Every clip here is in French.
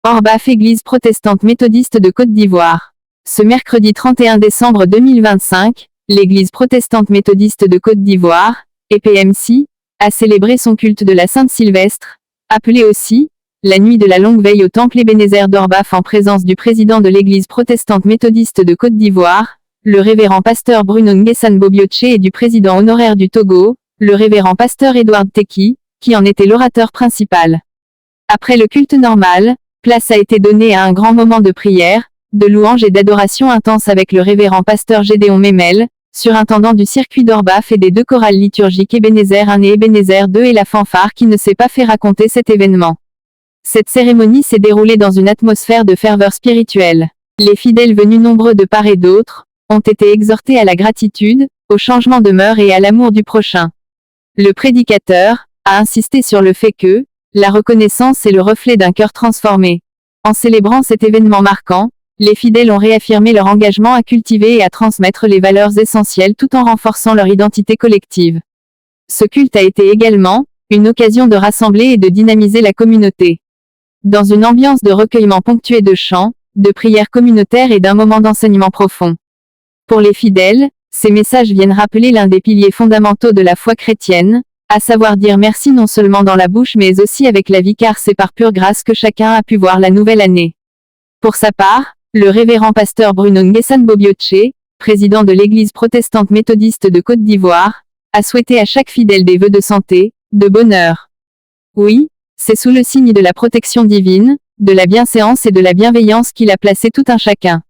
Orbaf, Église protestante méthodiste de Côte d'Ivoire. Ce mercredi 31 décembre 2025, l'Église protestante méthodiste de Côte d'Ivoire, EPMC, a célébré son culte de la Sainte-Sylvestre, appelé aussi la nuit de la longue veille au temple Ebenezer d'Orbaf en présence du président de l'Église protestante méthodiste de Côte d'Ivoire, le révérend pasteur Bruno Nguessan Bobioche et du président honoraire du Togo, le révérend pasteur Edouard Teki, qui en était l'orateur principal. Après le culte normal, place a été donnée à un grand moment de prière, de louange et d'adoration intense avec le révérend pasteur Gédéon Memel, surintendant du circuit d'Orbaf et des deux chorales liturgiques Ebenezer 1 et Ebenezer 2 et la fanfare qui ne s'est pas fait raconter cet événement. Cette cérémonie s'est déroulée dans une atmosphère de ferveur spirituelle. Les fidèles venus nombreux de part et d'autre, ont été exhortés à la gratitude, au changement de mœurs et à l'amour du prochain. Le prédicateur a insisté sur le fait que la reconnaissance est le reflet d'un cœur transformé. En célébrant cet événement marquant, les fidèles ont réaffirmé leur engagement à cultiver et à transmettre les valeurs essentielles tout en renforçant leur identité collective. Ce culte a été également une occasion de rassembler et de dynamiser la communauté. Dans une ambiance de recueillement ponctuée de chants, de prières communautaires et d'un moment d'enseignement profond. Pour les fidèles, ces messages viennent rappeler l'un des piliers fondamentaux de la foi chrétienne, à savoir dire merci non seulement dans la bouche mais aussi avec la vie car c'est par pure grâce que chacun a pu voir la nouvelle année. Pour sa part, le révérend pasteur Bruno Nguessan Bobioche, président de l'Église protestante méthodiste de Côte d'Ivoire, a souhaité à chaque fidèle des vœux de santé, de bonheur. Oui, c'est sous le signe de la protection divine, de la bienséance et de la bienveillance qu'il a placé tout un chacun.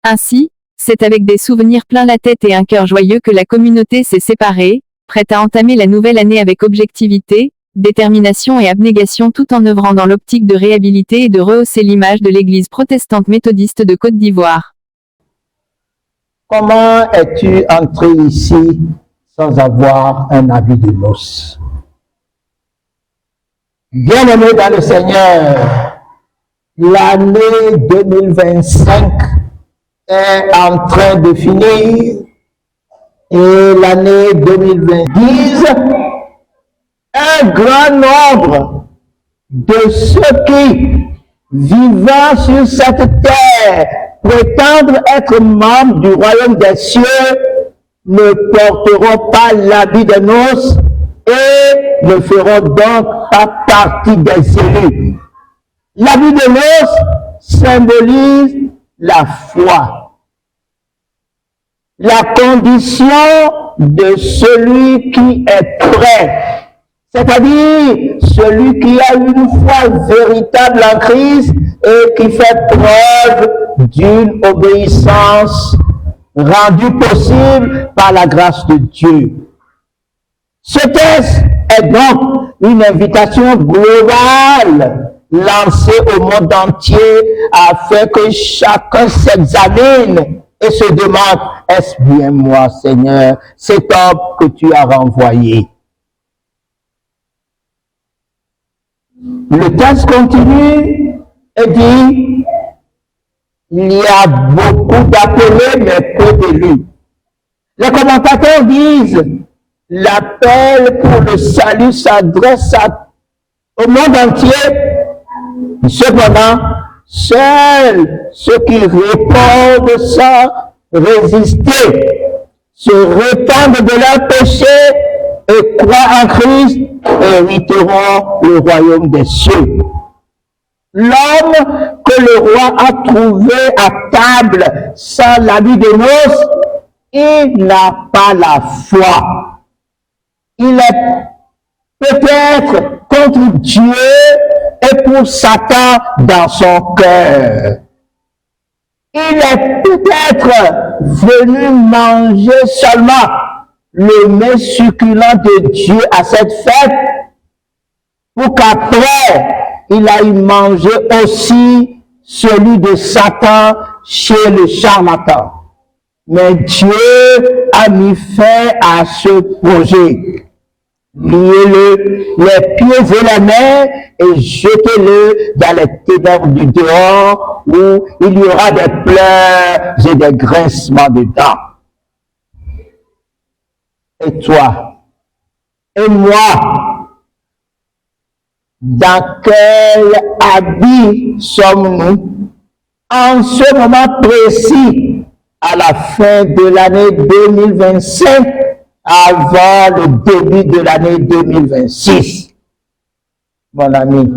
Ainsi, c'est avec des souvenirs plein la tête et un cœur joyeux que la communauté s'est séparée, prête à entamer la nouvelle année avec objectivité, détermination et abnégation tout en œuvrant dans l'optique de réhabiliter et de rehausser l'image de l'Église protestante méthodiste de Côte d'Ivoire. Comment es-tu entré ici sans avoir un habit de noces? Bien-aimé dans le Seigneur, l'année 2025 est en train de finir et l'année 2020 un grand nombre de ceux qui, vivant sur cette terre, prétendent être membres du royaume des cieux, ne porteront pas l'habit de noces et ne feront donc pas partie des élus. L'habit de noces symbolise la foi, la condition de celui qui est prêt, c'est-à-dire celui qui a une foi véritable en Christ et qui fait preuve d'une obéissance rendue possible par la grâce de Dieu. Ce texte est donc une invitation globale lancée au monde entier afin que chacun s'examine et se demande, est-ce bien moi, Seigneur, cet homme que tu as renvoyé? Le texte continue et dit, il y a beaucoup d'appelés mais peu d'élus. Les commentateurs disent, l'appel pour le salut s'adresse au monde entier. Cependant, seuls ceux qui répondent sans résister, se répandent de leurs péchés et croient en Christ, hériteront le royaume des cieux. L'homme que le roi a trouvé à table sans l'habit de noces, il n'a pas la foi. Il est peut-être contre Dieu et pour Satan dans son cœur. Il est peut-être venu manger seulement le mets succulent de Dieu à cette fête, pour qu'après, il aille manger aussi celui de Satan chez le charlatan. Mais Dieu a mis fin à ce projet. Liez-le les pieds et les mains et jetez-le dans les ténèbres du dehors où il y aura des pleurs et des grincements de dents. Et toi et moi, dans quel habit sommes-nous en ce moment précis, à la fin de l'année 2025, avant le début de l'année 2026? Mon ami,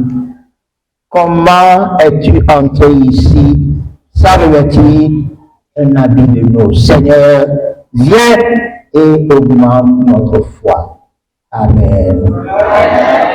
comment es-tu entré ici sans revêtir un habit de nous? Seigneur, viens et augmente notre foi. Amen.